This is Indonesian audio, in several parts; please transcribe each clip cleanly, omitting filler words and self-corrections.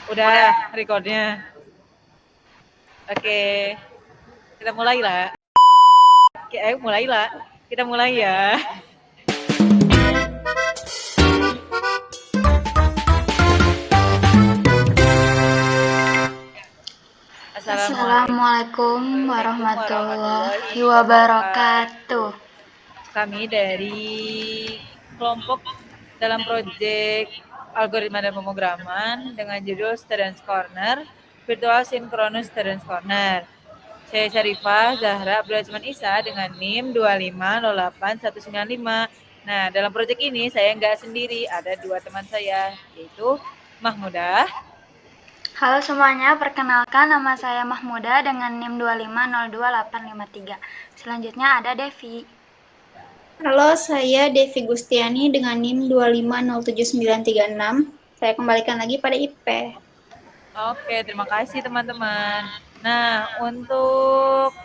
Udah recordnya. Oke, kita mulai lah. Ayo mulai lah. Kita mulai ya. Assalamualaikum warahmatullahi wabarakatuh. Kami dari kelompok dalam proyek algoritma dan pemrograman dengan judul Students Corner, Virtual Synchronous Students Corner. Saya Syarifah Zahra Abdulazman Isa dengan NIM 2508195. Nah, dalam proyek ini saya nggak sendiri, ada dua teman saya, yaitu Mahmudah. Halo semuanya, perkenalkan nama saya Mahmudah dengan NIM 2502853. Selanjutnya ada Devi. Halo, saya Devi Gustiani dengan NIM 2507936. Saya kembalikan lagi pada IP. Oke, terima kasih teman-teman. Nah, untuk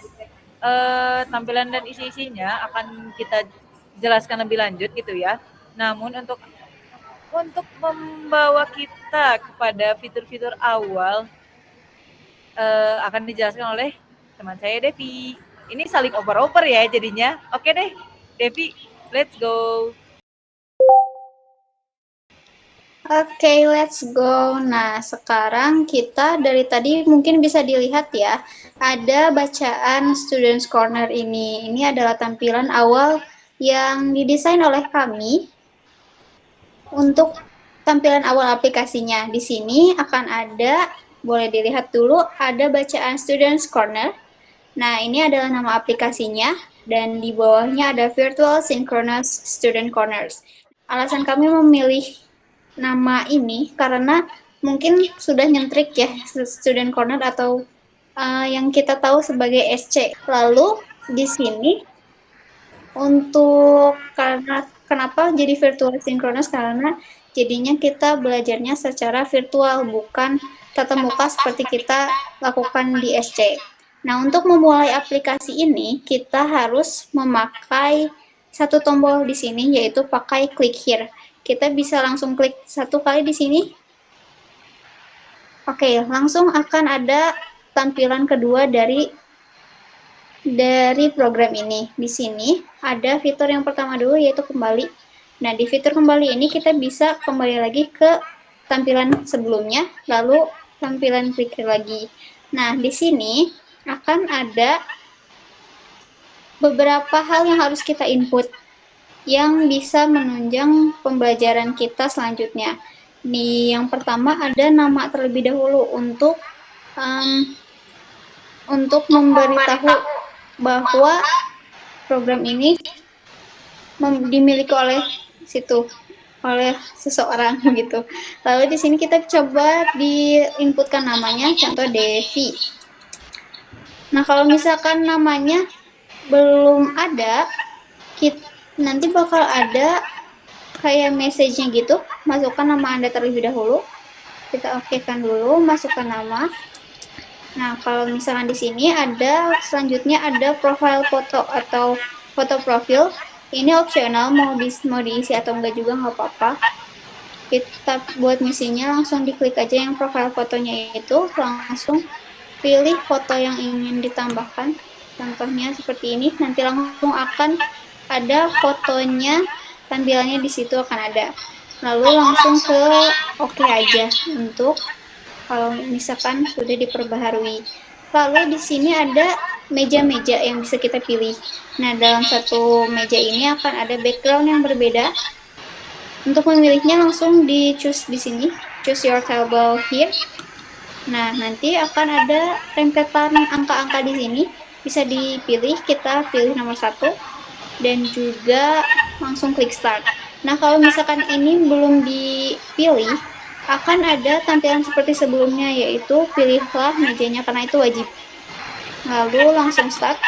tampilan dan isi-isinya akan kita jelaskan lebih lanjut gitu ya. Namun untuk membawa kita kepada fitur-fitur awal akan dijelaskan oleh teman saya Devi. Ini saling oper-oper ya jadinya. Oke deh, Devi, let's go. Oke, let's go. Nah, sekarang kita dari tadi mungkin bisa dilihat ya, ada bacaan Students Corner ini. Ini adalah tampilan awal yang didesain oleh kami untuk tampilan awal aplikasinya. Di sini akan ada, boleh dilihat dulu, ada bacaan Students Corner. Nah, ini adalah nama aplikasinya, dan di bawahnya ada Virtual Synchronous Student Corners. Alasan kami memilih nama ini karena mungkin sudah nyentrik ya Student Corner atau yang kita tahu sebagai SC. Lalu di sini untuk kenapa jadi virtual synchronous, karena jadinya kita belajarnya secara virtual, bukan tatap muka seperti kita lakukan di SC. Nah, untuk memulai aplikasi ini kita harus memakai satu tombol di sini, yaitu pakai click here. Kita bisa langsung klik satu kali di sini. Oke, langsung akan ada tampilan kedua dari program ini. Di sini ada fitur yang pertama dulu, yaitu kembali. Nah, di fitur kembali ini kita bisa kembali lagi ke tampilan sebelumnya, lalu tampilan klik lagi. Nah, di sini akan ada beberapa hal yang harus kita input yang bisa menunjang pembelajaran kita selanjutnya. Yang pertama ada nama terlebih dahulu untuk memberitahu bahwa program ini dimiliki oleh seseorang gitu. Lalu di sini kita coba diinputkan namanya, contoh Devi. Nah, kalau misalkan namanya belum ada, nanti bakal ada kayak message-nya gitu, masukkan nama Anda terlebih dahulu. Kita oke-kan dulu, masukkan nama. Nah, kalau misalkan di sini selanjutnya ada profile foto atau foto profil. Ini opsional, mau diisi atau enggak juga nggak apa-apa. Kita buat misinya langsung diklik aja yang profile fotonya itu, langsung pilih foto yang ingin ditambahkan. Contohnya seperti ini, nanti langsung akan ada fotonya, tampilannya di situ akan ada. Lalu langsung ke oke aja untuk kalau misalkan sudah diperbaharui. Lalu di sini ada meja-meja yang bisa kita pilih. Nah, dalam satu meja ini akan ada background yang berbeda. Untuk memilihnya langsung di choose di sini, choose your table here. Nah, nanti akan ada rentetan angka-angka di sini, bisa dipilih, kita pilih nomor 1 dan juga langsung klik start. Nah, kalau misalkan ini belum dipilih, akan ada tampilan seperti sebelumnya, yaitu pilihlah mejanya karena itu wajib. Lalu langsung start.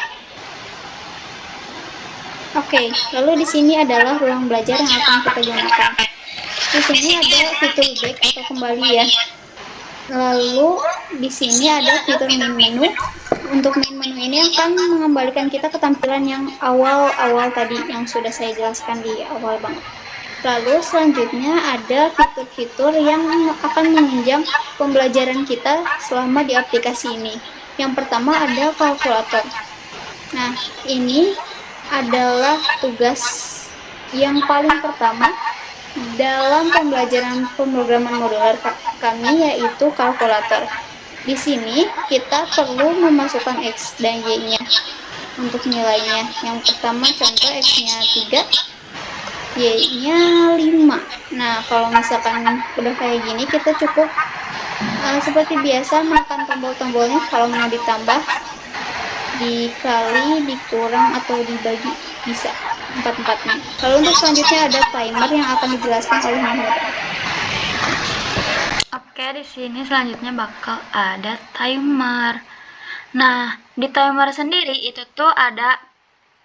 Oke, lalu di sini adalah ruang belajar yang akan kita gunakan. Di sini ada fitur back atau kembali ya. Lalu di sini ada fitur main menu. Untuk main menu ini akan mengembalikan kita ke tampilan yang awal-awal tadi yang sudah saya jelaskan di awal banget. Lalu selanjutnya ada fitur-fitur yang akan menunjang pembelajaran kita selama di aplikasi ini. Yang pertama ada kalkulator. Nah, ini adalah tugas yang paling pertama dalam pembelajaran pemrograman modular kami, yaitu kalkulator. Di sini kita perlu memasukkan X dan Y-nya untuk nilainya. Yang pertama contoh X-nya 3, Y-nya 5. Nah, kalau misalkan udah kayak gini, kita cukup seperti biasa menekan tombol-tombolnya. Kalau mau ditambah, dikali, dikurang, atau dibagi, bisa empat-empatnya. Lalu untuk selanjutnya ada timer yang akan dijelaskan oleh Mahmud. Oke, di sini selanjutnya bakal ada timer. Nah, di timer sendiri itu tuh ada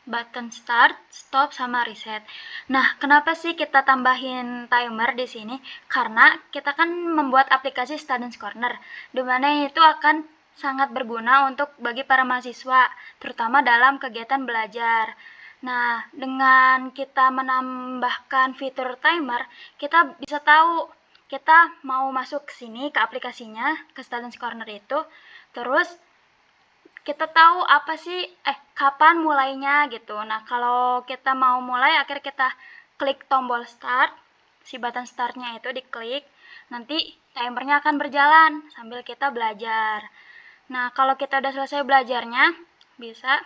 button start, stop, sama reset. Nah, kenapa sih kita tambahin timer di sini? Karena kita kan membuat aplikasi Students Corner, di mana itu akan sangat berguna untuk bagi para mahasiswa, terutama dalam kegiatan belajar. Nah, dengan kita menambahkan fitur timer, kita bisa tahu kita mau masuk ke sini, ke aplikasinya, ke Students Corner itu, terus kita tahu apa sih kapan mulainya gitu. Nah, kalau kita mau mulai, akhirnya kita klik tombol start, si button startnya itu diklik, nanti timernya akan berjalan sambil kita belajar. Nah, kalau kita udah selesai belajarnya, bisa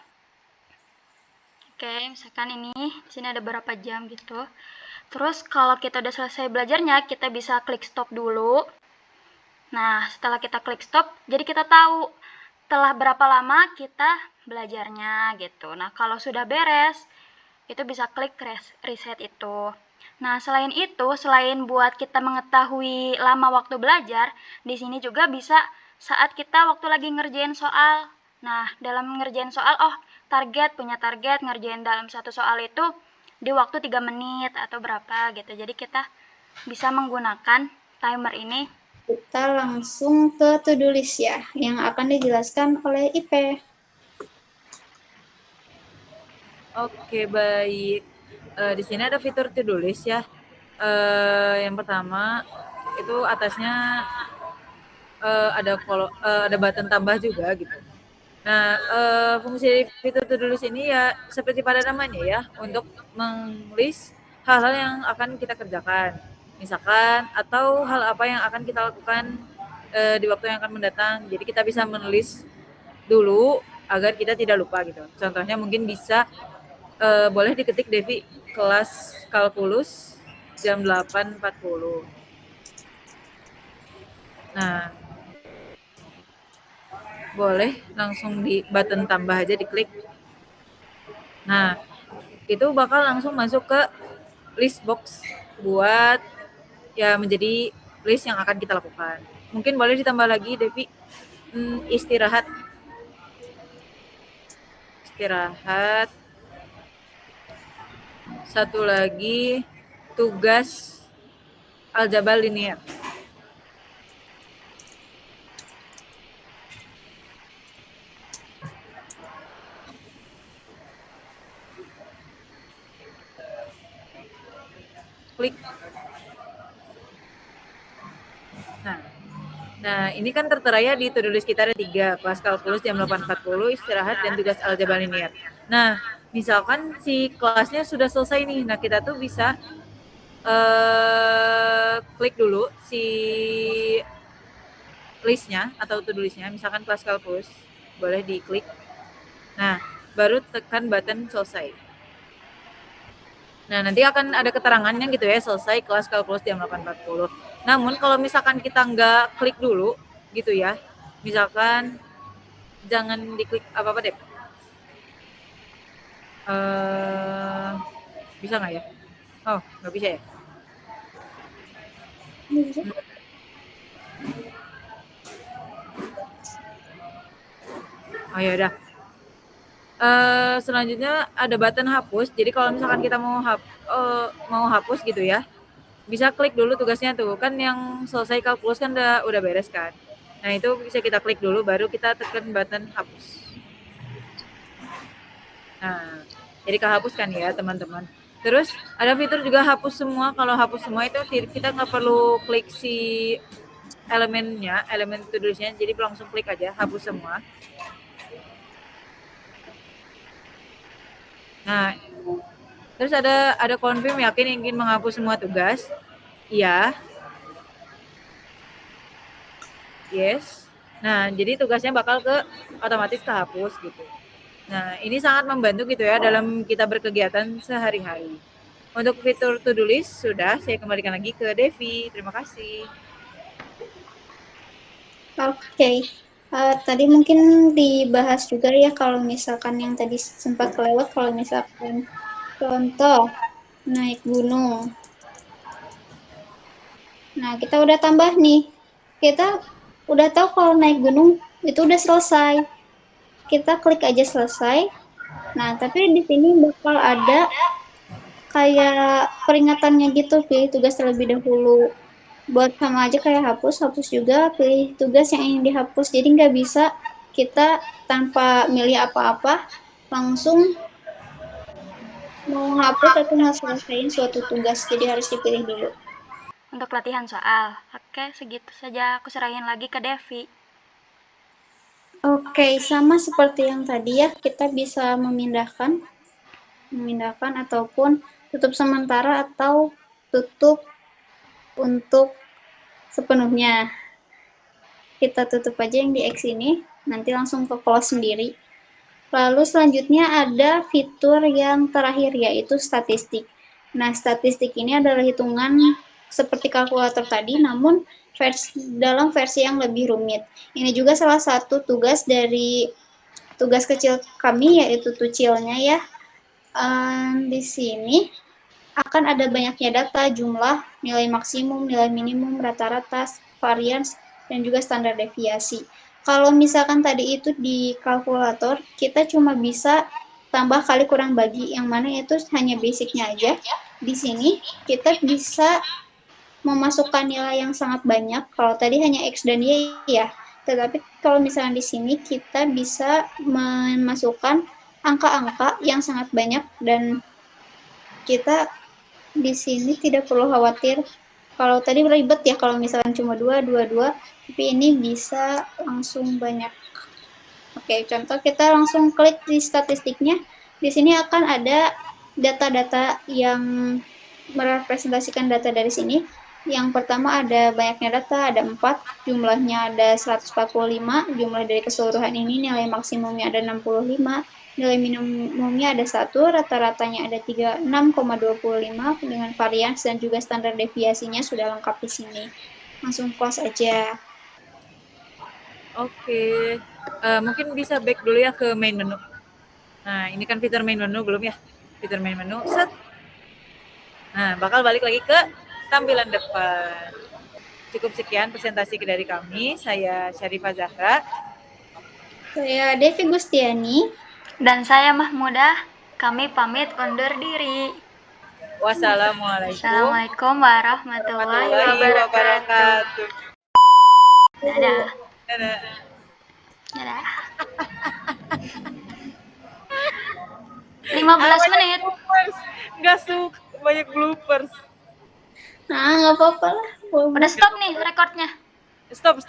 misalkan ini di sini ada berapa jam gitu. Terus kalau kita udah selesai belajarnya, kita bisa klik stop dulu. Nah, setelah kita klik stop, jadi kita tahu setelah berapa lama kita belajarnya gitu. Nah, kalau sudah beres, itu bisa klik reset itu. Nah, selain itu, selain buat kita mengetahui lama waktu belajar, di sini juga bisa saat kita waktu lagi ngerjain soal. Nah, dalam ngerjain soal, punya target ngerjain dalam satu soal itu di waktu 3 menit atau berapa gitu. Jadi kita bisa menggunakan timer ini. Kita langsung ke to-do list ya, yang akan dijelaskan oleh IP. Oke, baik. Di sini ada fitur to-do list ya. Yang pertama itu atasnya ada button tambah juga gitu. Nah, fungsi fitur to-do list ini ya seperti pada namanya ya, untuk menulis hal-hal yang akan kita kerjakan. Misalkan atau hal apa yang akan kita lakukan di waktu yang akan mendatang. Jadi kita bisa menulis dulu agar kita tidak lupa gitu. Contohnya mungkin bisa boleh diketik Devi kelas kalkulus jam 8.40. Nah, boleh langsung di button tambah aja diklik. Nah, itu bakal langsung masuk ke list box buat ya menjadi list yang akan kita lakukan. Mungkin boleh ditambah lagi Devi istirahat. Satu lagi tugas aljabar linear. Klik. Nah, ini kan tertera ya di to-do list kita ada 3, kelas kalkulus jam 8.40, istirahat, dan tugas aljabar linear. Nah, misalkan si kelasnya sudah selesai nih, nah kita tuh bisa klik dulu si listnya atau to-do listnya, misalkan kelas kalkulus, boleh diklik. Nah, baru tekan button selesai. Nah, nanti akan ada keterangannya gitu ya, selesai kelas kalkulus jam 8.40. Namun kalau misalkan kita nggak klik dulu gitu ya, misalkan jangan diklik apa-apa deh. Bisa nggak ya? Oh, nggak bisa ya? Oh ya udah. Selanjutnya ada button hapus. Jadi kalau misalkan kita mau hapus gitu ya, bisa klik dulu tugasnya tuh. Kan yang selesai kalkulus kan udah beres kan. Nah, itu bisa kita klik dulu baru kita tekan button hapus. Nah, jadi kehapus kan ya, teman-teman. Terus ada fitur juga hapus semua. Kalau hapus semua itu kita nggak perlu klik si elemennya, elemen to do list-nya, jadi langsung klik aja hapus semua. Nah, terus ada confirm yakin ingin menghapus semua tugas. Iya. Yes. Nah, jadi tugasnya bakal otomatis kehapus gitu. Nah, ini sangat membantu gitu ya dalam kita berkegiatan sehari-hari. Untuk fitur to-do list sudah, saya kembalikan lagi ke Devi. Terima kasih. Oke. Tadi mungkin dibahas juga ya kalau misalkan yang tadi sempat kelewat, kalau misalkan contoh naik gunung. Nah, kita udah tambah nih. Kita udah tahu kalau naik gunung itu udah selesai. Kita klik aja selesai. Nah, tapi di sini bakal ada kayak peringatannya gitu, pilih tugas terlebih dahulu. Buat sama aja kayak hapus juga pilih tugas yang ingin dihapus. Jadi nggak bisa kita tanpa milih apa-apa langsung mau hapus atau mau selesaiin suatu tugas. Jadi harus dipilih dulu. Untuk latihan soal. Oke, segitu saja aku serahin lagi ke Devi. Oke, sama seperti yang tadi ya, kita bisa memindahkan ataupun tutup sementara atau tutup untuk sepenuhnya. Kita tutup aja yang di X ini, nanti langsung ke close sendiri. Lalu selanjutnya ada fitur yang terakhir yaitu statistik. Nah, statistik ini adalah hitungan seperti kalkulator tadi, namun dalam versi yang lebih rumit. Ini juga salah satu tugas dari tugas kecil kami, yaitu tucilnya ya. Di sini akan ada banyaknya data, jumlah, nilai maksimum, nilai minimum, rata-rata, varians, dan juga standar deviasi. Kalau misalkan tadi itu di kalkulator, kita cuma bisa tambah kali kurang bagi, yang mana itu hanya basicnya aja. Di sini kita bisa memasukkan nilai yang sangat banyak. Kalau tadi hanya X dan Y ya. Tetapi kalau misalnya di sini kita bisa memasukkan angka-angka yang sangat banyak dan kita di sini tidak perlu khawatir. Kalau tadi ribet ya kalau misalkan cuma 2, tapi ini bisa langsung banyak. Oke, contoh kita langsung klik di statistiknya. Di sini akan ada data-data yang merepresentasikan data dari sini. Yang pertama ada banyaknya data, ada 4, jumlahnya ada 145, jumlah dari keseluruhan ini nilai maksimumnya ada 65, nilai minimumnya ada 1, rata-ratanya ada 36,25 dengan varians dan juga standar deviasinya sudah lengkap di sini. Langsung close aja. Oke. Mungkin bisa back dulu ya ke main menu. Nah, ini kan fitur main menu belum ya? Fitur main menu, set. Nah, bakal balik lagi ke tampilan depan. Cukup sekian presentasi dari kami. Saya Syarifah Zahra. Saya Devi Gustiani. Dan saya Mahmudah. Kami pamit undur diri. Wassalamualaikum warahmatullahi wabarakatuh. Dadah. Dadah. Dadah. 15 menit. Nggak suka banyak bloopers. Nah, nggak apa-apa lah. Udah stop nih rekornya. Stop.